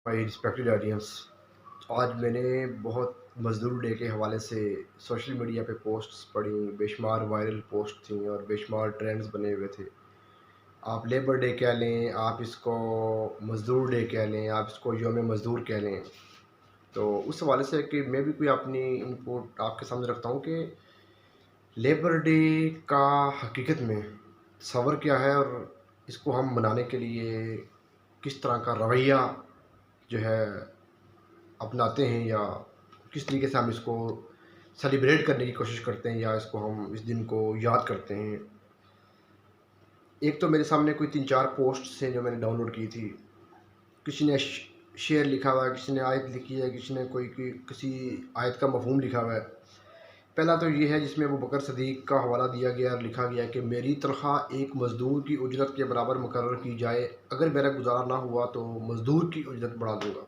مائی respected audience, آج میں نے بہت مزدور ڈے کے حوالے سے سوشل میڈیا پہ پوسٹس پڑھیں، بے شمار وائرل پوسٹ تھیں اور بے شمار ٹرینڈز بنے ہوئے تھے۔ آپ لیبر ڈے کہہ لیں، آپ اس کو مزدور ڈے کہہ لیں، آپ اس کو یوم مزدور کہہ لیں، تو اس حوالے سے کہ میں بھی کوئی اپنی انپوٹ آپ کے سامنے رکھتا ہوں کہ لیبر ڈے کا حقیقت میں تصور کیا ہے، اور اس کو ہم منانے کے لیے کس طرح کا رویہ جو ہے اپناتے ہیں، یا کس طریقے سے ہم اس کو سیلیبریٹ کرنے کی کوشش کرتے ہیں، یا اس کو ہم اس دن کو یاد کرتے ہیں۔ ایک تو میرے سامنے کوئی 3-4 پوسٹس ہیں جو میں نے ڈاؤن لوڈ کی تھی۔ کسی نے شعر لکھا ہوا ہے، کسی نے آیت لکھی ہے، کسی نے کسی آیت کا مفہوم لکھا ہوا ہے۔ پہلا تو یہ ہے جس میں ابوبکر صدیق کا حوالہ دیا گیا اور لکھا گیا کہ میری تنخواہ ایک مزدور کی اجرت کے برابر مقرر کی جائے، اگر میرا گزارا نہ ہوا تو مزدور کی اجرت بڑھا دوں گا۔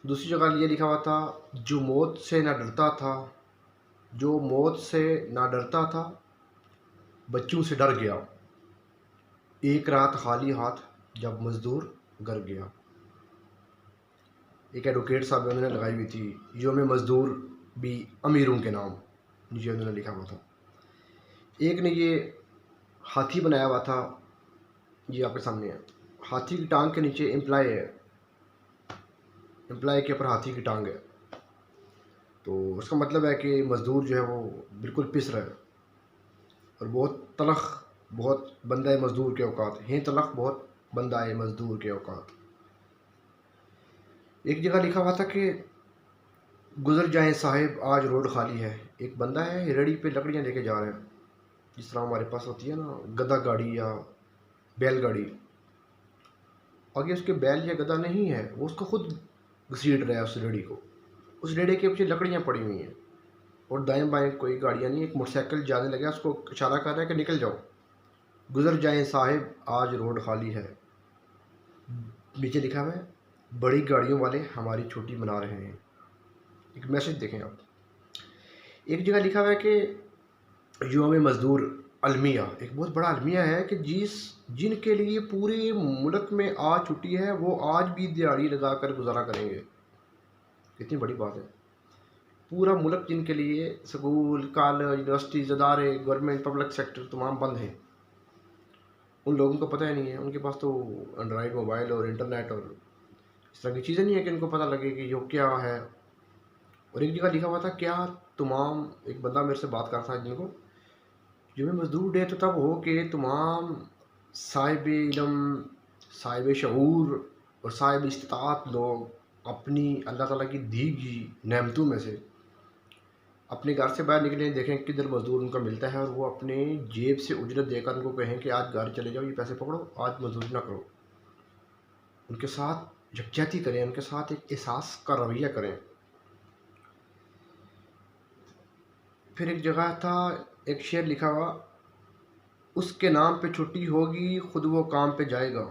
دوسری جگہ یہ لکھا ہوا تھا، جو موت سے نہ ڈرتا تھا، جو موت سے نہ ڈرتا تھا بچوں سے ڈر گیا، ایک رات خالی ہاتھ جب مزدور گھر گیا۔ ایک ایڈوکیٹ صاحب انہوں نے لگائی ہوئی تھی، یوم مزدور بھی امیروں کے نام، یہ انہوں نے لکھا ہوا تھا۔ ایک نے یہ ہاتھی بنایا ہوا تھا، یہ آپ کے سامنے ہے۔ ہاتھی کی ٹانگ کے نیچے امپلائی ہے، امپلائی کے اوپر ہاتھی کی ٹانگ ہے، تو اس کا مطلب ہے کہ مزدور جو ہے وہ بالکل پس رہا ہے، اور بہت تلخ، بہت بندہ مزدور کے اوقات ہیں، تلخ بہت بندہ مزدور کے اوقات۔ ایک جگہ لکھا ہوا تھا کہ گزر جائیں صاحب آج روڈ خالی ہے۔ ایک بندہ ہے ریڑھی پہ لکڑیاں لے کے جا رہا ہے، جس طرح ہمارے پاس ہوتی ہے نا گدھا گاڑی یا بیل گاڑی، آگے اس کے بیل یا گدھا نہیں ہے، وہ اس کو خود گھسیٹ رہا ہے اس ریڑھی کو، اس ریڑھے کے پیچھے لکڑیاں پڑی ہوئی ہیں، اور دائیں بائیں کوئی گاڑیاں نہیں، ایک موٹر سائیکل جانے لگا، اس کو اشارہ کر رہا ہے کہ نکل جاؤ، گزر جائیں صاحب آج روڈ خالی ہے۔ نیچے لکھا ہوا ہے، بڑی گاڑیوں والے ہماری چھوٹی منا رہے ہیں۔ ایک میسج دیکھیں آپ۔ ایک جگہ لکھا ہوا ہے کہ یوم مزدور المیہ، ایک بہت بڑا المیہ ہے کہ جن کے لیے پورے ملک میں آج چھٹی ہے وہ آج بھی دیہڑی لگا کر گزارا کریں گے۔ کتنی بڑی بات ہے، پورا ملک جن کے لیے سکول، کالج، یونیورسٹیز، ادارے، گورنمنٹ، پبلک سیکٹر تمام بند ہیں، ان لوگوں کو پتہ ہی نہیں ہے، ان کے پاس تو اینڈرائڈ موبائل اور انٹرنیٹ اور اس طرح کی چیزیں نہیں ہیں کہ ان کو پتہ لگے کہ یہ کیا ہے۔ اور ایک جگہ لکھا ہوا تھا، کیا تمام، ایک بندہ میرے سے بات کرتا ہے جن کو، یوم مزدور ڈے تو تب ہو کہ تمام صاحب علم، صاحب شعور اور صاحب استطاعت لوگ اپنی اللہ تعالیٰ کی دی گئی نعمتوں میں سے اپنے گھر سے باہر نکلیں، دیکھیں کدھر مزدور ان کا ملتا ہے، اور وہ اپنے جیب سے اجرت دے کر ان کو کہیں کہ آج گھر چلے جاؤ، یہ پیسے پکڑو، آج مزدوری نہ کرو۔ ان کے ساتھ یکجہتی کریں، ان کے ساتھ ایک احساس کا رویہ کریں۔ پھر ایک جگہ تھا، ایک شعر لکھا ہوا، اس کے نام پہ چھٹی ہوگی خود وہ کام پہ جائے گا،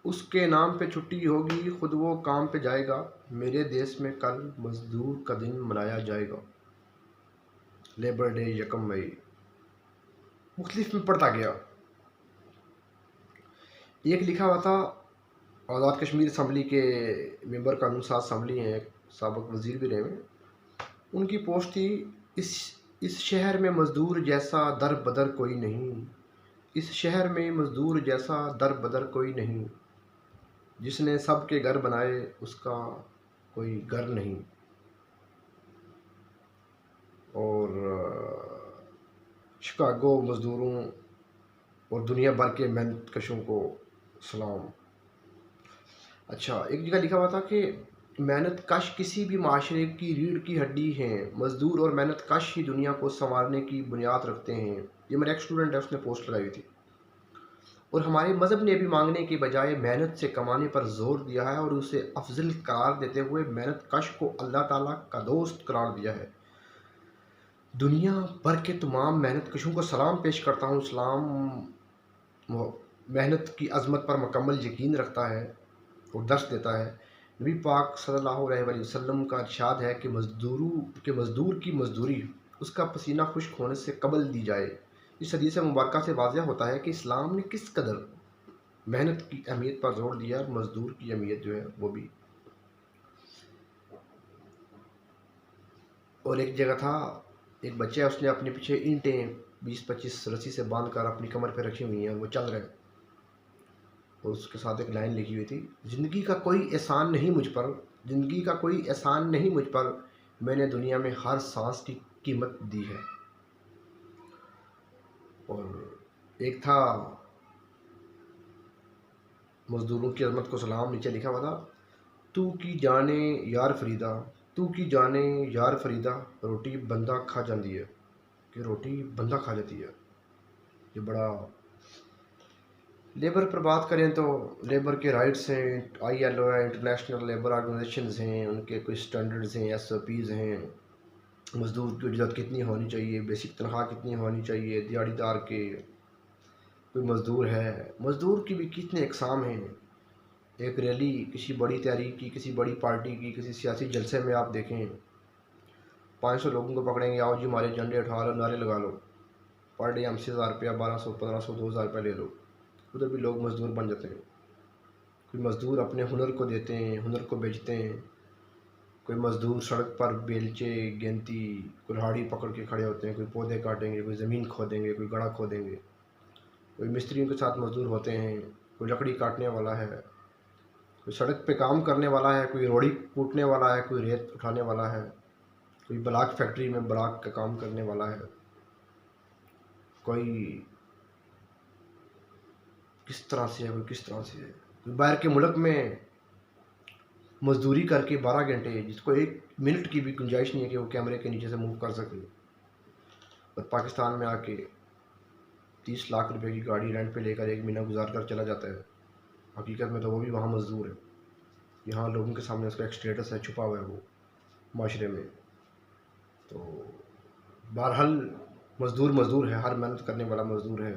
اس کے نام پہ چھٹی ہوگی خود وہ کام پہ جائے گا، میرے دیس میں کل مزدور کا دن منایا جائے گا۔ لیبر ڈے 1 مئی مختلف میں پڑھتا گیا۔ ایک لکھا ہوا تھا، آزاد کشمیر اسمبلی کے ممبر قانون ساز اسمبلی ہیں، سابق وزیر بھی رہے ہیں، ان کی پوسٹ تھی، اس شہر میں مزدور جیسا در بدر کوئی نہیں، اس شہر میں مزدور جیسا در بدر کوئی نہیں، جس نے سب کے گھر بنائے اس کا کوئی گھر نہیں۔ اور شکاگو مزدوروں اور دنیا بھر کے محنت کشوں کو سلام۔ اچھا، ایک جگہ لکھا ہوا تھا کہ محنت کش کسی بھی معاشرے کی ریڑھ کی ہڈی ہیں، مزدور اور محنت کش ہی دنیا کو سنوارنے کی بنیاد رکھتے ہیں۔ یہ میرا ایک اسٹوڈنٹ ہے، اس نے پوسٹ لگائی ہوئی تھی۔ اور ہمارے مذہب نے بھی مانگنے کے بجائے محنت سے کمانے پر زور دیا ہے، اور اسے افضل قرار دیتے ہوئے محنت کش کو اللہ تعالیٰ کا دوست قرار دیا ہے۔ دنیا بھر کے تمام محنت کشوں کو سلام پیش کرتا ہوں۔ اسلام محنت کی عظمت پر مکمل یقین رکھتا ہے اور درس دیتا ہے۔ نبی پاک صلی اللہ علیہ وآلہ وسلم کا ارشاد ہے کہ مزدور کی مزدوری اس کا پسینہ خشک ہونے سے قبل دی جائے۔ اس حدیث مبارکہ سے واضح ہوتا ہے کہ اسلام نے کس قدر محنت کی اہمیت پر زور دیا، مزدور کی اہمیت جو ہے وہ بھی. اور ایک جگہ تھا، ایک بچہ ہے، اس نے اپنے پیچھے اینٹیں 20-25 رسی سے باندھ کر اپنی کمر پہ رکھی ہوئی ہیں، وہ چل رہے ہیں. اور اس کے ساتھ ایک لائن لکھی ہوئی تھی: زندگی کا کوئی احسان نہیں مجھ پر، زندگی کا کوئی احسان نہیں مجھ پر، میں نے دنیا میں ہر سانس کی قیمت دی ہے. اور ایک تھا مزدوروں کی عظمت کو سلام، نیچے لکھا ہوا تھا: تو کی جانے یار فریدا، تو کی جانے یار فریدا، روٹی بندہ کھا جاتی ہے، کہ روٹی بندہ کھا جاتی ہے. یہ بڑا. لیبر پر بات کریں تو لیبر کے رائٹس ہیں، ILO ہے، انٹرنیشنل لیبر آرگنائزیشنز ہیں، ان کے کوئی سٹینڈرڈز ہیں، SOPs ہیں. مزدور کی اجرت کتنی ہونی چاہیے، بیسک تنخواہ کتنی ہونی چاہیے، دیہڑی دار کے. کوئی مزدور ہے، مزدور کی بھی کتنے اقسام ہیں. ایک ریلی کسی بڑی تحریک کی، کسی بڑی پارٹی کی، کسی سیاسی جلسے میں آپ دیکھیں 500 لوگوں کو پکڑیں گے، آؤ جی ہمارے جھنڈے اٹھا لو، نعرے لگا لو، پر ڈے ہم سے 1000 روپیہ، 1200، 1500، 2000 روپیہ لے لو. ادھر بھی لوگ مزدور بن جاتے ہیں. کوئی مزدور اپنے ہنر کو دیتے ہیں، ہنر کو بیچتے ہیں. کوئی مزدور سڑک پر بیلچے گینتی کلہاڑی پکڑ کے کھڑے ہوتے ہیں، کوئی پودے کاٹیں گے، کوئی زمین کھودیں گے، کوئی گڑھا کھودیں گے. کوئی مستریوں کے ساتھ مزدور ہوتے ہیں، کوئی لکڑی کاٹنے والا ہے، کوئی سڑک پہ کام کرنے والا ہے، کوئی روڑی کوٹنے والا ہے، کوئی ریت اٹھانے والا ہے، کوئی بلاک فیکٹری میں بلاک کا کام کرنے والا ہے، کوئی کس طرح سے ہے، کوئی کس طرح سے ہے. کوئی باہر کے ملک میں مزدوری کر کے 12 گھنٹے، جس کو 1 منٹ کی بھی گنجائش نہیں ہے کہ وہ کیمرے کے نیچے سے موو کر سکے، اور پاکستان میں آ کے 30 لاکھ روپے کی گاڑی رینٹ پہ لے کر 1 مہینہ گزار کر چلا جاتا ہے. حقیقت میں تو وہ بھی وہاں مزدور ہے. یہاں لوگوں کے سامنے اس کا ایک سٹیٹس ہے، چھپا ہوا ہے وہ معاشرے میں. تو بہرحال مزدور مزدور ہے، ہر محنت کرنے والا مزدور ہے.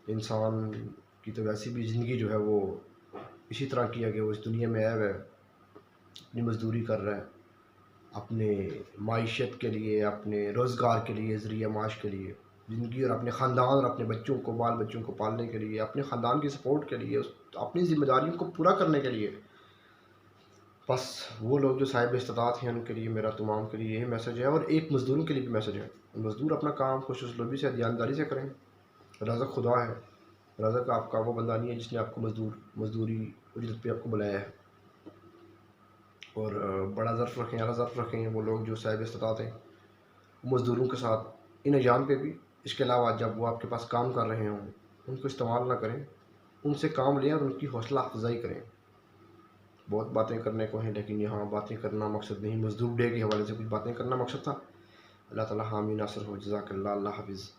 انسان کی تو ویسی بھی زندگی جو ہے وہ اسی طرح کی ہے کہ وہ اس دنیا میں آیا ہوا ہے، اپنی مزدوری کر رہا ہے، اپنے معیشت کے لیے، اپنے روزگار کے لیے، ذریعہ معاش کے لیے زندگی، اور اپنے خاندان اور اپنے بچوں کو، بال بچوں کو پالنے کے لیے، اپنے خاندان کی سپورٹ کے لیے، اپنی ذمہ داریوں کو پورا کرنے کے لیے. بس وہ لوگ جو صاحب استطاعت ہیں، ان کے لیے، میرا تمام کے لیے یہی میسج ہے. اور ایک مزدوروں کے لیے بھی میسج ہے: مزدور اپنا کام خوش اسلوبی سے، دیانتداری سے کریں. رزق خدا ہے، رزق آپ کا وہ بندہ نہیں ہے جس نے آپ کو مزدوری اجرت پہ آپ کو بلایا ہے. اور بڑا ظرف رکھیں، اعلیٰ ظرف رکھیں وہ لوگ جو صاحب استطاعت ہیں، مزدوروں کے ساتھ ان ایام پہ بھی. اس کے علاوہ جب وہ آپ کے پاس کام کر رہے ہوں، ان کو استعمال نہ کریں، ان سے کام لیں اور ان کی حوصلہ افزائی کریں. بہت باتیں کرنے کو ہیں، لیکن یہاں باتیں کرنا مقصد نہیں. مزدور ڈے کے حوالے سے کچھ باتیں کرنا مقصد تھا. اللہ تعالیٰ حامی ناصر ہو. جزاک اللہ. اللہ حافظ.